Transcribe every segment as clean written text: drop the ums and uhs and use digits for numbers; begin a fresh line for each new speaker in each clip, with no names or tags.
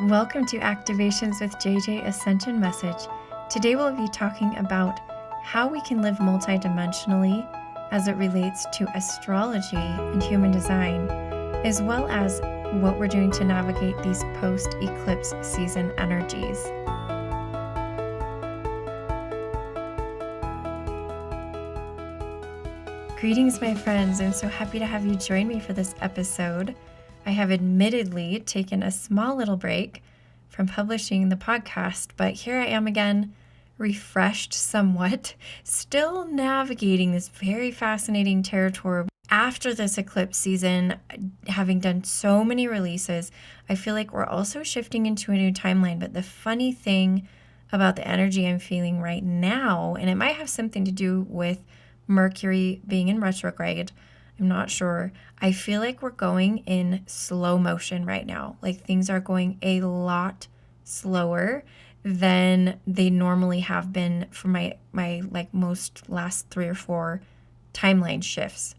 Welcome to Activations with JJ Ascension Message. Today we'll be talking about how we can live multidimensionally as it relates to astrology and human design, as well as what we're doing to navigate these post-eclipse season energies. Greetings, my friends. I'm so happy to have you join me for this episode. I have admittedly taken a small little break from publishing the podcast, but here I am again, refreshed somewhat, still navigating this very fascinating territory. After this eclipse season, having done so many releases, I feel like we're also shifting into a new timeline. But the funny thing about the energy I'm feeling right now, and it might have something to do with Mercury being in retrograde, I'm not sure. I feel like we're going in slow motion right now. Like things are going a lot slower than they normally have been for my like most last 3 or 4 timeline shifts.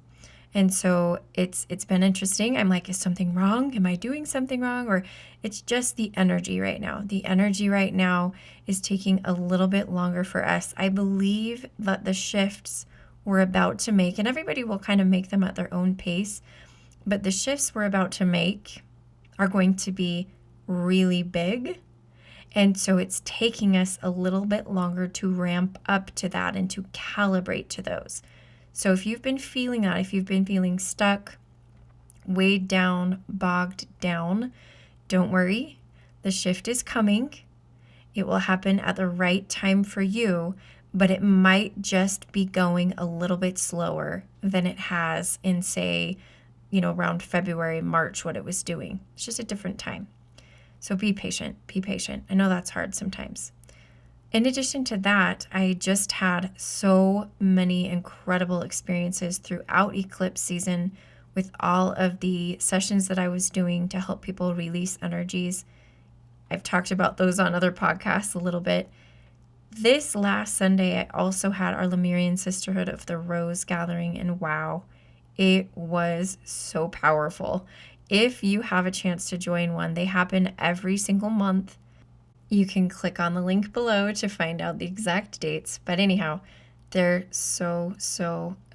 And so it's been interesting. I'm like, is something wrong? Am I doing something wrong? Or it's just the energy right now. The energy right now is taking a little bit longer for us. I believe that the shifts we're about to make, and everybody will kind of make them at their own pace, but the shifts we're about to make are going to be really big. And so it's taking us a little bit longer to ramp up to that and to calibrate to those. So if you've been feeling that, if you've been feeling stuck, weighed down, bogged down, don't worry. The shift is coming. It will happen at the right time for you, but it might just be going a little bit slower than it has in, say, around February, March, what it was doing. It's just a different time. So be patient. I know that's hard sometimes. In addition to that, I just had so many incredible experiences throughout eclipse season with all of the sessions that I was doing to help people release energies. I've talked about those on other podcasts a little bit. This last Sunday, I also had our Lemurian Sisterhood of the Rose gathering, and wow, it was so powerful. If you have a chance to join one, they happen every single month. You can click on the link below to find out the exact dates, but anyhow, they're so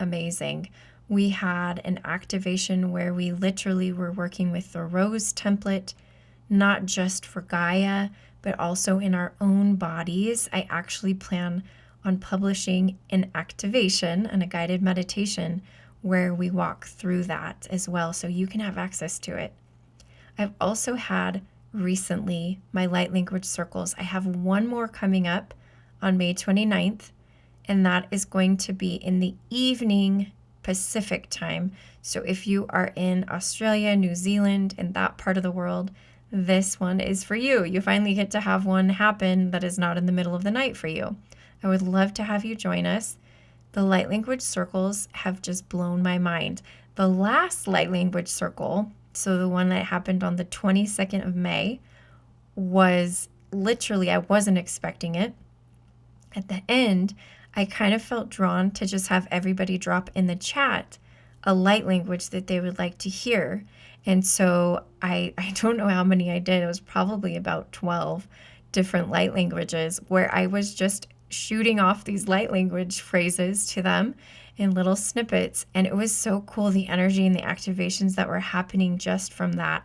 amazing. We had an activation where we literally were working with the Rose template, not just for Gaia, but also in our own bodies. I actually plan on publishing an activation and a guided meditation where we walk through that as well, so you can have access to it. I've also had recently my light language circles. I have one more coming up on May 29th, and that is going to be in the evening Pacific time. So if you are in Australia, New Zealand, and that part of the world, this one is for you. You finally get to have one happen that is not in the middle of the night for you. I would love to have you join us. The light language circles have just blown my mind. The last light language circle, so the one that happened on the 22nd of May, was literally, I wasn't expecting it. At the end, I kind of felt drawn to just have everybody drop in the chat a light language that they would like to hear. And so I don't know how many I did. It was probably about 12 different light languages where I was just shooting off these light language phrases to them in little snippets. And it was so cool, the energy and the activations that were happening just from that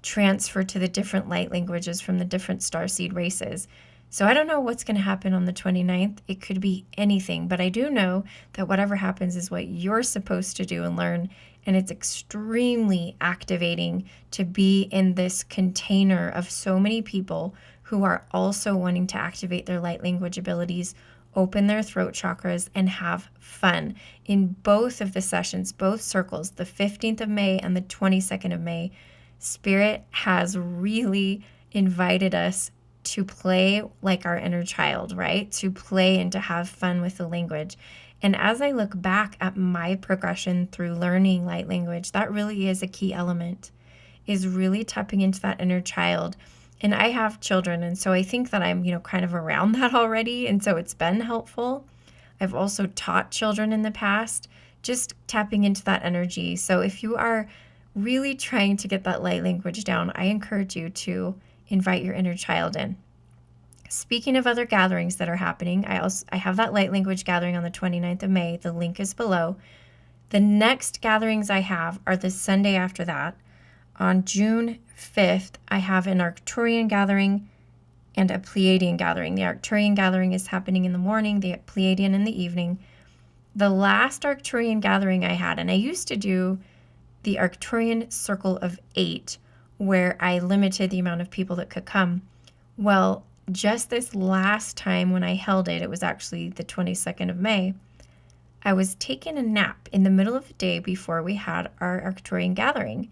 transfer to the different light languages from the different starseed races. So I don't know what's going to happen on the 29th. It could be anything, but I do know that whatever happens is what you're supposed to do and learn. And it's extremely activating to be in this container of so many people who are also wanting to activate their light language abilities, open their throat chakras, and have fun. In both of the sessions, both circles, the 15th of May and the 22nd of May, Spirit has really invited us to play like our inner child, right? To play and to have fun with the language. And as I look back at my progression through learning light language, that really is a key element, is really tapping into that inner child. And I have children, and so I think that I'm, kind of around that already, and so it's been helpful. I've also taught children in the past, just tapping into that energy. So if you are really trying to get that light language down, I encourage you to invite your inner child in. Speaking of other gatherings that are happening, I have that light language gathering on the 29th of May. The link is below. The next gatherings I have are the Sunday after that. On June 5th, I have an Arcturian gathering and a Pleiadian gathering. The Arcturian gathering is happening in the morning, the Pleiadian in the evening. The last Arcturian gathering I had, and I used to do the Arcturian Circle of 8, where I limited the amount of people that could come. Well, just this last time when I held it, it was actually the 22nd of May, I was taking a nap in the middle of the day before we had our Arcturian gathering.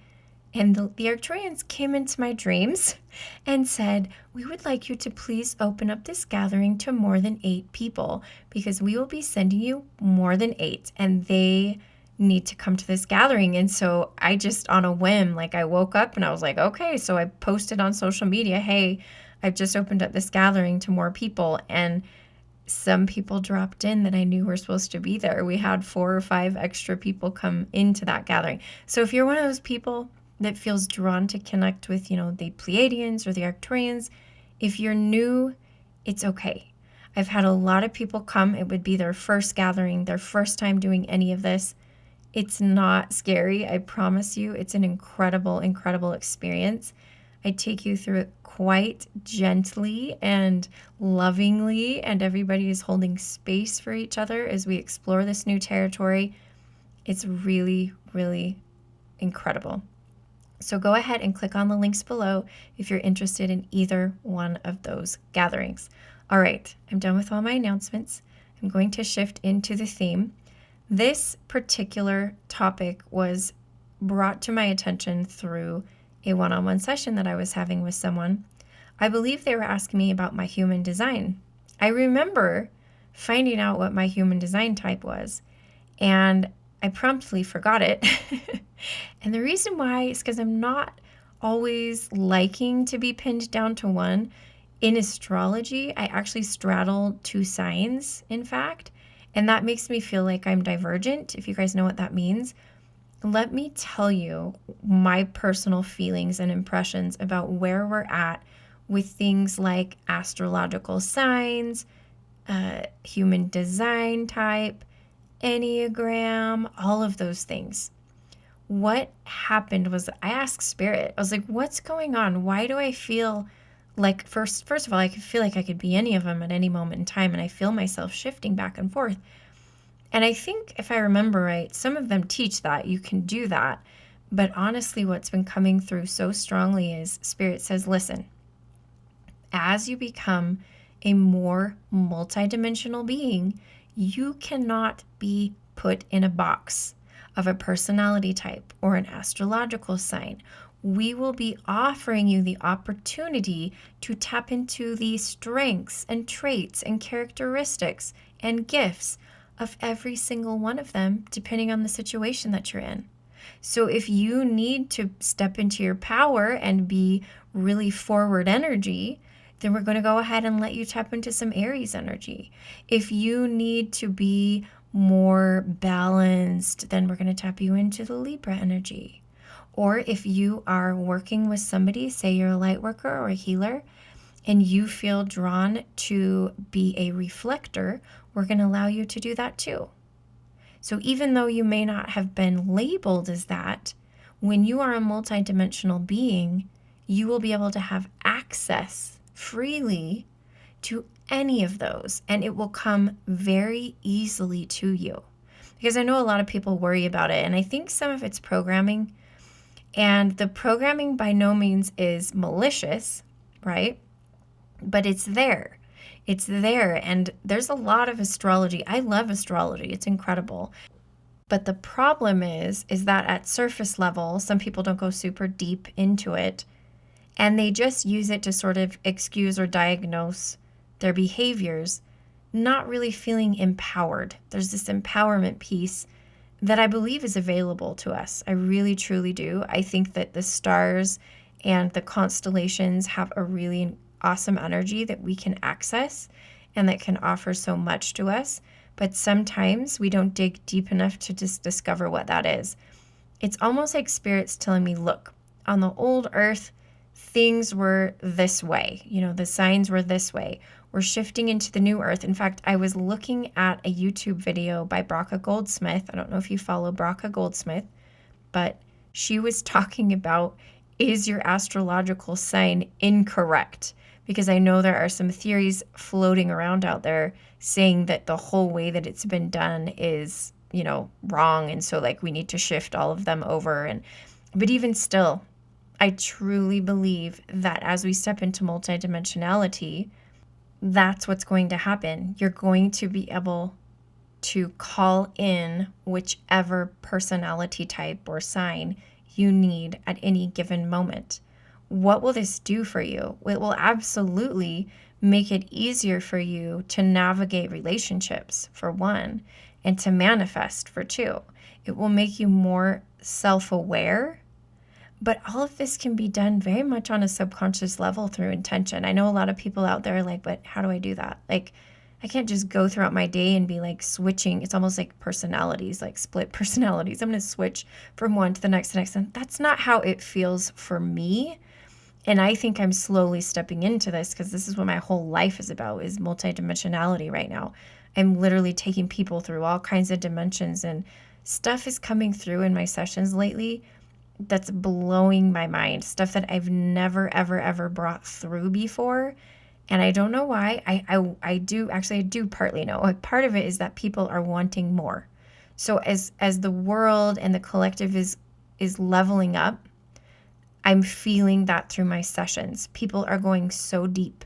And the Arcturians came into my dreams and said, we would like you to please open up this gathering to more than 8 people because we will be sending you more than 8 and they need to come to this gathering. And so I just on a whim, like I woke up and I was like, okay, so I posted on social media, hey, I've just opened up this gathering to more people. And some people dropped in that I knew were supposed to be there. We had 4 or 5 extra people come into that gathering. So if you're one of those people that feels drawn to connect with, the Pleiadians or the Arcturians, if you're new, it's okay. I've had a lot of people come. It would be their first gathering, their first time doing any of this. It's not scary. I promise you, it's an incredible, incredible experience. I take you through it quite gently and lovingly, and everybody is holding space for each other as we explore this new territory. It's really, really incredible. So go ahead and click on the links below if you're interested in either one of those gatherings. All right, I'm done with all my announcements. I'm going to shift into the theme. This particular topic was brought to my attention through a one-on-one session that I was having with someone. I believe they were asking me about my human design. I remember finding out what my human design type was, and I promptly forgot it. And the reason why is because I'm not always liking to be pinned down to one. In astrology, I actually straddle 2 signs, in fact, and that makes me feel like I'm divergent, if you guys know what that means. Let me tell you my personal feelings and impressions about where we're at with things like astrological signs, human design type, Enneagram, all of those things. What happened was I asked Spirit, I was like, what's going on? Why do I feel like, first of all, I could feel like I could be any of them at any moment in time, and I feel myself shifting back and forth. And I think, if I remember right, some of them teach that you can do that. But honestly, what's been coming through so strongly is Spirit says, listen, as you become a more multidimensional being, you cannot be put in a box of a personality type or an astrological sign. We will be offering you the opportunity to tap into the strengths and traits and characteristics and gifts of every single one of them, depending on the situation that you're in. So if you need to step into your power and be really forward energy, then we're going to go ahead and let you tap into some Aries energy. If you need to be more balanced, then we're going to tap you into the Libra energy. Or if you are working with somebody, say you're a light worker or a healer, and you feel drawn to be a reflector, we're going to allow you to do that too. So even though you may not have been labeled as that, when you are a multidimensional being, you will be able to have access freely to any of those, and it will come very easily to you. Because I know a lot of people worry about it, and I think some of it's programming, and the programming by no means is malicious, right? But it's there. It's there, and there's a lot of astrology. I love astrology. It's incredible. But the problem is that at surface level, some people don't go super deep into it, and they just use it to sort of excuse or diagnose their behaviors, not really feeling empowered. There's this empowerment piece that I believe is available to us. I really, truly do. I think that the stars and the constellations have a really awesome energy that we can access and that can offer so much to us. But sometimes we don't dig deep enough to just discover what that is. It's almost like Spirit's telling me, look, on the old earth, things were this way. The signs were this way. We're shifting into the new earth. In fact, I was looking at a YouTube video by Bracha Goldsmith. I don't know if you follow Bracha Goldsmith, but she was talking about, is your astrological sign incorrect? Because I know there are some theories floating around out there saying that the whole way that it's been done is, wrong. And so we need to shift all of them over. But even still, I truly believe that as we step into multidimensionality, that's what's going to happen. You're going to be able to call in whichever personality type or sign you need at any given moment. What will this do for you? It will absolutely make it easier for you to navigate relationships, for one, and to manifest, for two. It will make you more self-aware. But all of this can be done very much on a subconscious level through intention. I know a lot of people out there are like, but how do I do that? I can't just go throughout my day and be switching. It's almost like personalities, split personalities. I'm going to switch from one to the next. And that's not how it feels for me. And I think I'm slowly stepping into this because this is what my whole life is about, is multidimensionality right now. I'm literally taking people through all kinds of dimensions, and stuff is coming through in my sessions lately that's blowing my mind. Stuff that I've never, ever, ever brought through before. And I don't know why. I do partly know. Part of it is that people are wanting more. So as the world and the collective is leveling up, I'm feeling that through my sessions. People are going so deep.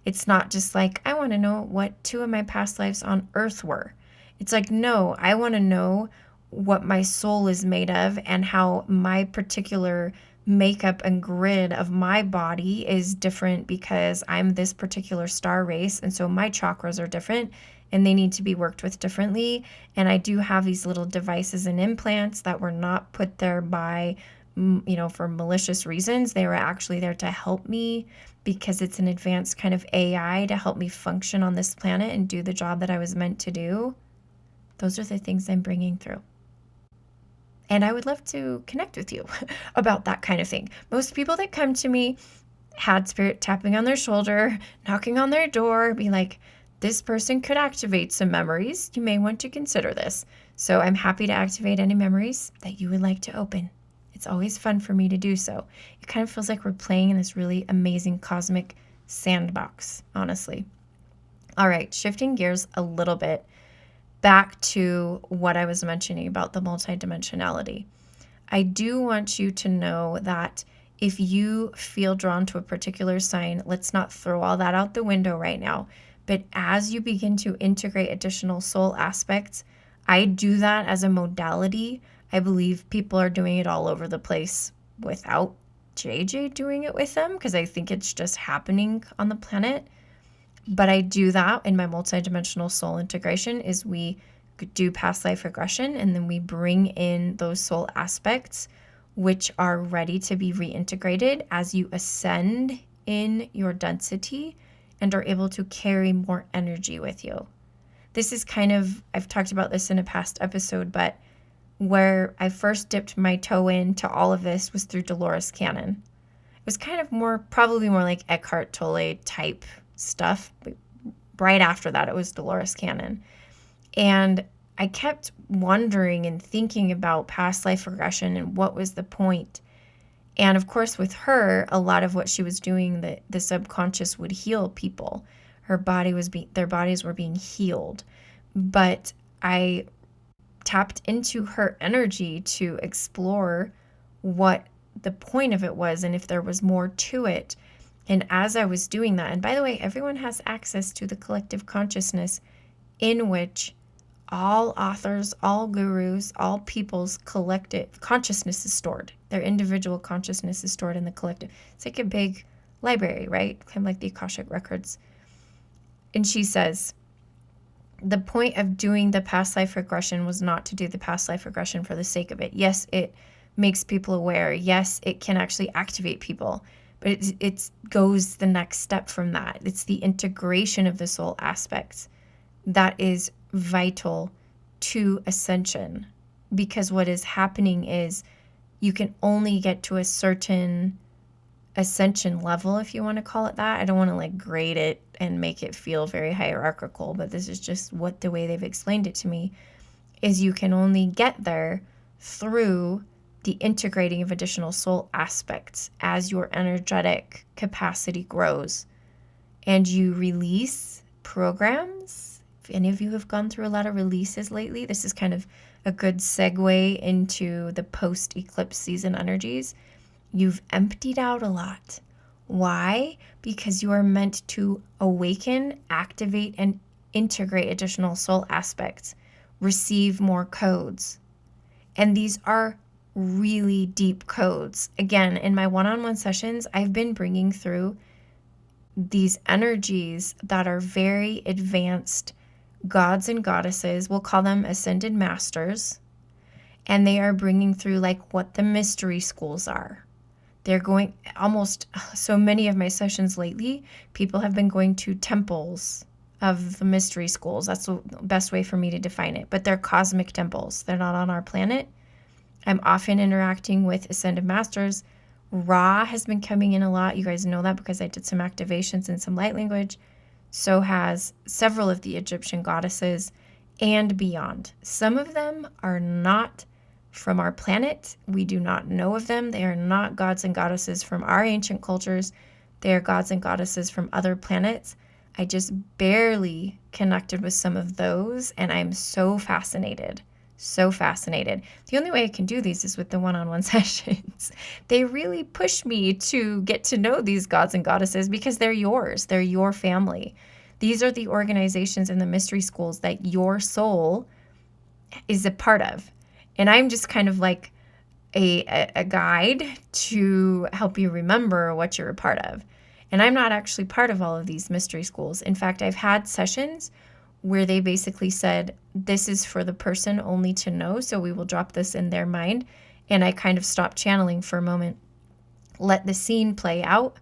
It's not just I want to know what 2 of my past lives on earth were. It's no, I want to know what my soul is made of and how my particular makeup and grid of my body is different because I'm this particular star race. And so my chakras are different and they need to be worked with differently. And I do have these little devices and implants that were not put there by, for malicious reasons. They were actually there to help me because it's an advanced kind of AI to help me function on this planet and do the job that I was meant to do. Those are the things I'm bringing through. And I would love to connect with you about that kind of thing. Most people that come to me had spirit tapping on their shoulder, knocking on their door, be like, this person could activate some memories. You may want to consider this. So I'm happy to activate any memories that you would like to open. It's always fun for me to do so. It kind of feels like we're playing in this really amazing cosmic sandbox, honestly. All right, shifting gears a little bit. Back to what I was mentioning about the multidimensionality. I do want you to know that if you feel drawn to a particular sign, let's not throw all that out the window right now. But as you begin to integrate additional soul aspects, I do that as a modality. I believe people are doing it all over the place without JJ doing it with them because I think it's just happening on the planet. But I do that in my multidimensional soul integration is we do past life regression and then we bring in those soul aspects which are ready to be reintegrated as you ascend in your density and are able to carry more energy with you. This is I've talked about this in a past episode, but where I first dipped my toe into all of this was through Dolores Cannon. It was probably more like Eckhart Tolle type stuff. Right after that, it was Dolores Cannon. And I kept wondering and thinking about past life regression and what was the point. And of course, with her, a lot of what she was doing, the subconscious would heal people. Their bodies were being healed. But I tapped into her energy to explore what the point of it was and if there was more to it. And as I was doing that, and by the way, everyone has access to the collective consciousness in which all authors, all gurus, all people's collective consciousness is stored. Their individual consciousness is stored in the collective. It's like a big library, right? Kind of like the Akashic records. And she says, the point of doing the past life regression was not to do the past life regression for the sake of it. Yes, it makes people aware. Yes, it can actually activate people. But it goes the next step from that. It's the integration of the soul aspects that is vital to ascension. Because what is happening is you can only get to a certain ascension level, if you want to call it that. I don't want to like grade it and make it feel very hierarchical, but this is just what the way they've explained it to me, is you can only get there through the integrating of additional soul aspects as your energetic capacity grows and you release programs. If any of you have gone through a lot of releases lately, this is kind of a good segue into the post-eclipse season energies. You've emptied out a lot. Why? Because you are meant to awaken, activate, and integrate additional soul aspects, receive more codes. And these are really deep codes. Again, in my one-on-one sessions, I've been bringing through these energies that are very advanced gods and goddesses. We'll call them ascended masters. And they are bringing through like what the mystery schools are. They're going almost, so many of my sessions lately, people have been going to temples of the mystery schools. That's the best way for me to define it. But they're cosmic temples. They're not on our planet. I'm often interacting with ascended masters. Ra has been coming in a lot. You guys know that because I did some activations in some light language. So has several of the Egyptian goddesses and beyond. Some of them are not from our planet. We do not know of them. They are not gods and goddesses from our ancient cultures. They are gods and goddesses from other planets. I just barely connected with some of those, and I'm so fascinated. So fascinated. The only way I can do these is with the one-on-one sessions. They really push me to get to know these gods and goddesses because they're yours. They're your family. These are the organizations and the mystery schools that your soul is a part of. And I'm just kind of like a guide to help you remember what you're a part of. And I'm not actually part of all of these mystery schools. In fact, I've had sessions where they basically said, this is for the person only to know, so we will drop this in their mind. And I kind of stopped channeling for a moment, let the scene play out,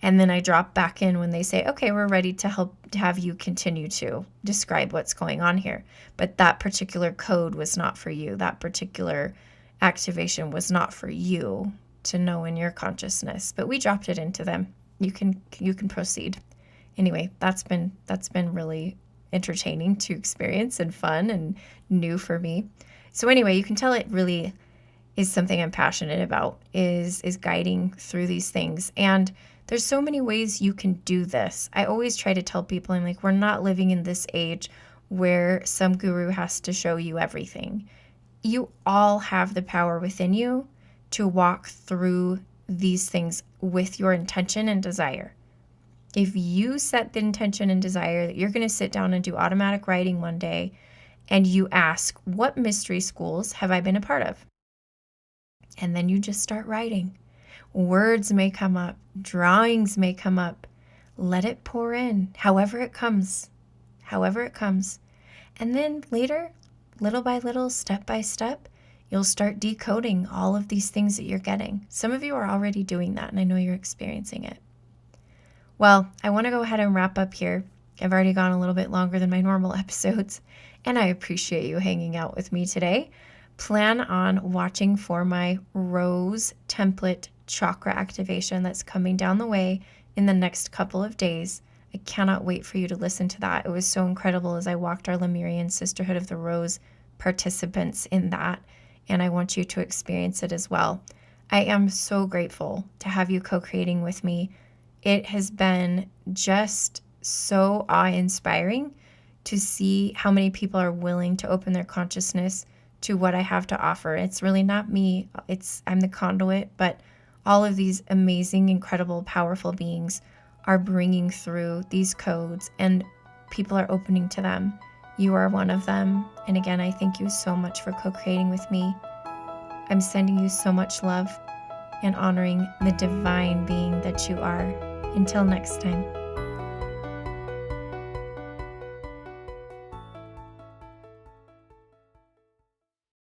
and then I drop back in when they say, okay, we're ready to have you continue to describe what's going on here. But that particular code was not for you. That particular activation was not for you to know in your consciousness. But we dropped it into them. You can proceed. Anyway, that's been really entertaining to experience and fun and new for me. So anyway, you can tell it really is something I'm passionate about, is guiding through these things. And there's so many ways you can do this. I always try to tell people, I'm like, we're not living in this age where some guru has to show you everything. You all have the power within you to walk through these things with your intention and desire. If you set the intention and desire that you're going to sit down and do automatic writing one day, and you ask, what mystery schools have I been a part of? And then you just start writing. Words may come up, drawings may come up. Let it pour in, however it comes. And then later, little by little, step by step, you'll start decoding all of these things that you're getting. Some of you are already doing that, and I know you're experiencing it. Well, I want to go ahead and wrap up here. I've already gone a little bit longer than my normal episodes, and I appreciate you hanging out with me today. Plan on watching for my rose template chakra activation that's coming down the way in the next couple of days. I cannot wait for you to listen to that. It was so incredible as I walked our Lemurian Sisterhood of the Rose participants in that, and I want you to experience it as well. I am so grateful to have you co-creating with me. It has been just so awe-inspiring to see how many people are willing to open their consciousness to what I have to offer. It's really not me. I'm the conduit, but all of these amazing, incredible, powerful beings are bringing through these codes, and people are opening to them. You are one of them. And again, I thank you so much for co-creating with me. I'm sending you so much love and honoring the divine being that you are. Until next time.